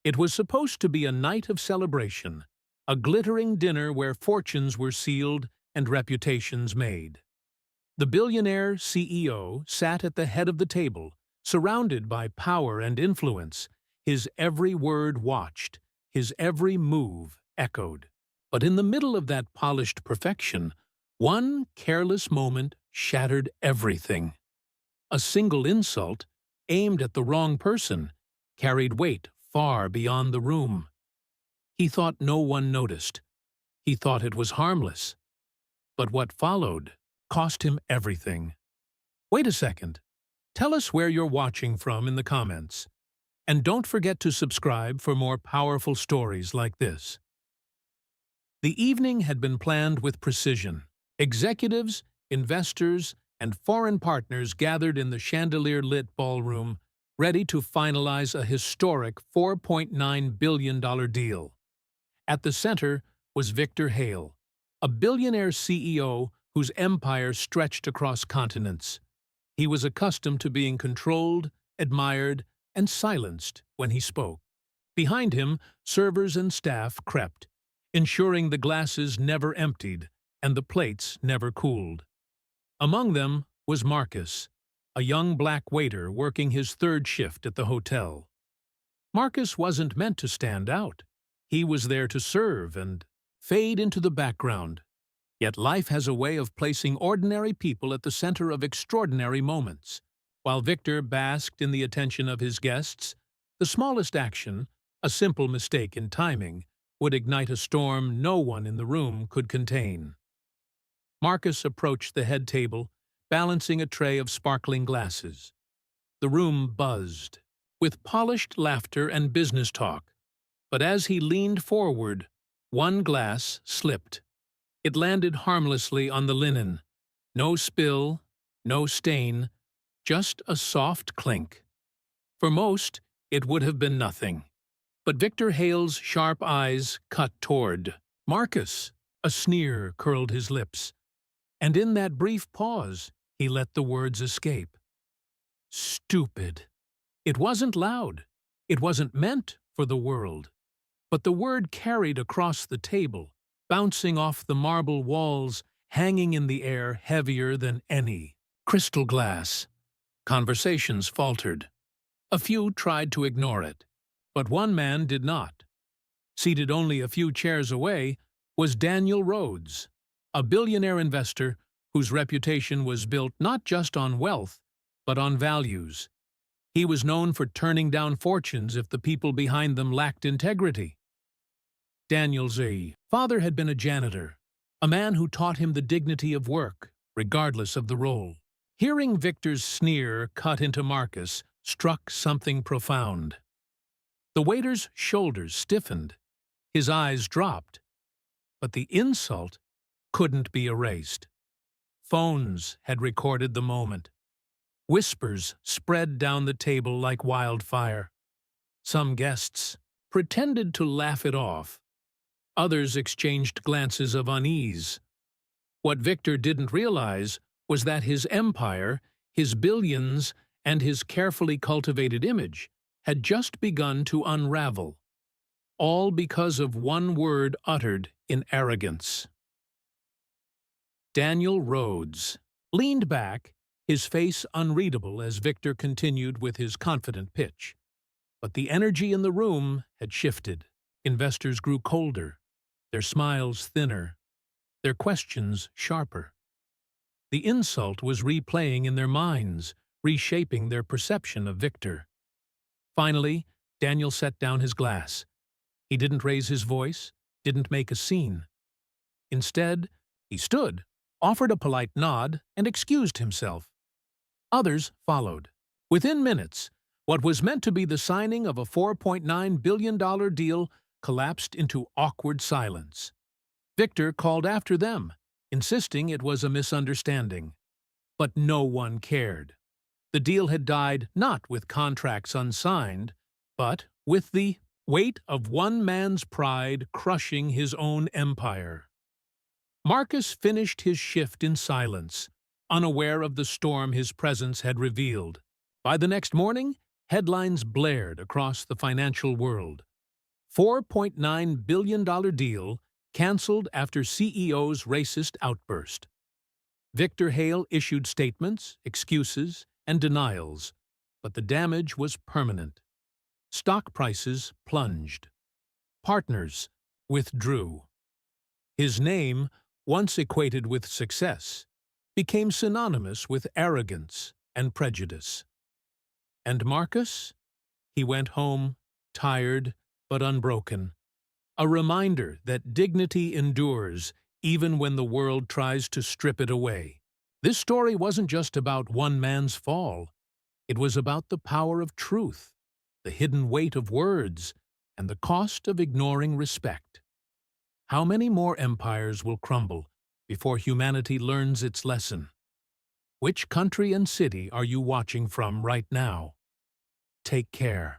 It was supposed to be a night of celebration, a glittering dinner where fortunes were sealed and reputations made. The billionaire CEO sat at the head of the table, surrounded by power and influence, his every word watched, his every move echoed. But in the middle of that polished perfection, one careless moment shattered everything. A single insult, aimed at the wrong person, carried weight far beyond the room. He thought no one noticed. He thought it was harmless. But what followed cost him everything. Wait a second. Tell us where you're watching from in the comments. And don't forget to subscribe for more powerful stories like this. The evening had been planned with precision. Executives, investors, and foreign partners gathered in the chandelier-lit ballroom, ready to finalize a historic $4.9 billion deal. At the center was Victor Hale, a billionaire CEO whose empire stretched across continents. He was accustomed to being controlled, admired, and silenced when he spoke. Behind him, servers and staff crept, ensuring the glasses never emptied and the plates never cooled. Among them was Marcus, a young black waiter working his third shift at the hotel. Marcus wasn't meant to stand out. He was there to serve and fade into the background. Yet life has a way of placing ordinary people at the center of extraordinary moments. While Victor basked in the attention of his guests, the smallest action, a simple mistake in timing, would ignite a storm no one in the room could contain. Marcus approached the head table, balancing a tray of sparkling glasses. The room buzzed, with polished laughter and business talk. But as he leaned forward, one glass slipped. It landed harmlessly on the linen. No spill, no stain, just a soft clink. For most, it would have been nothing. But Victor Hale's sharp eyes cut toward Marcus. A sneer curled his lips. And in that brief pause, he let the words escape. Stupid. It wasn't loud. It wasn't meant for the world. But the word carried across the table, bouncing off the marble walls, hanging in the air heavier than any crystal glass. Conversations faltered. A few tried to ignore it, but one man did not. Seated only a few chairs away was Daniel Rhodes, a billionaire investor whose reputation was built not just on wealth, but on values. He was known for turning down fortunes if the people behind them lacked integrity. Daniel's father had been a janitor, a man who taught him the dignity of work, regardless of the role. Hearing Victor's sneer cut into Marcus struck something profound. The waiter's shoulders stiffened. His eyes dropped. But the insult couldn't be erased. Phones had recorded the moment. Whispers spread down the table like wildfire. Some guests pretended to laugh it off. Others exchanged glances of unease. What Victor didn't realize was that his empire, his billions, and his carefully cultivated image had just begun to unravel, all because of one word uttered in arrogance. Daniel Rhodes leaned back, his face unreadable as Victor continued with his confident pitch. But the energy in the room had shifted. Investors grew colder, their smiles thinner, their questions sharper. The insult was replaying in their minds, reshaping their perception of Victor. Finally, Daniel set down his glass. He didn't raise his voice, didn't make a scene. Instead, he stood, offered a polite nod, and excused himself. Others followed. Within minutes, what was meant to be the signing of a $4.9 billion deal collapsed into awkward silence. Victor called after them, insisting it was a misunderstanding. But no one cared. The deal had died not with contracts unsigned, but with the weight of one man's pride crushing his own empire. Marcus finished his shift in silence, unaware of the storm his presence had revealed. By the next morning, headlines blared across the financial world. $4.9 billion deal canceled after CEO's racist outburst. Victor Hale issued statements, excuses, and denials, but the damage was permanent. Stock prices plunged. Partners withdrew. His name, once equated with success, became synonymous with arrogance and prejudice. And Marcus? He went home, tired but unbroken, a reminder that dignity endures even when the world tries to strip it away. This story wasn't just about one man's fall. It was about the power of truth, the hidden weight of words, and the cost of ignoring respect. How many more empires will crumble before humanity learns its lesson? Which country and city are you watching from right now? Take care.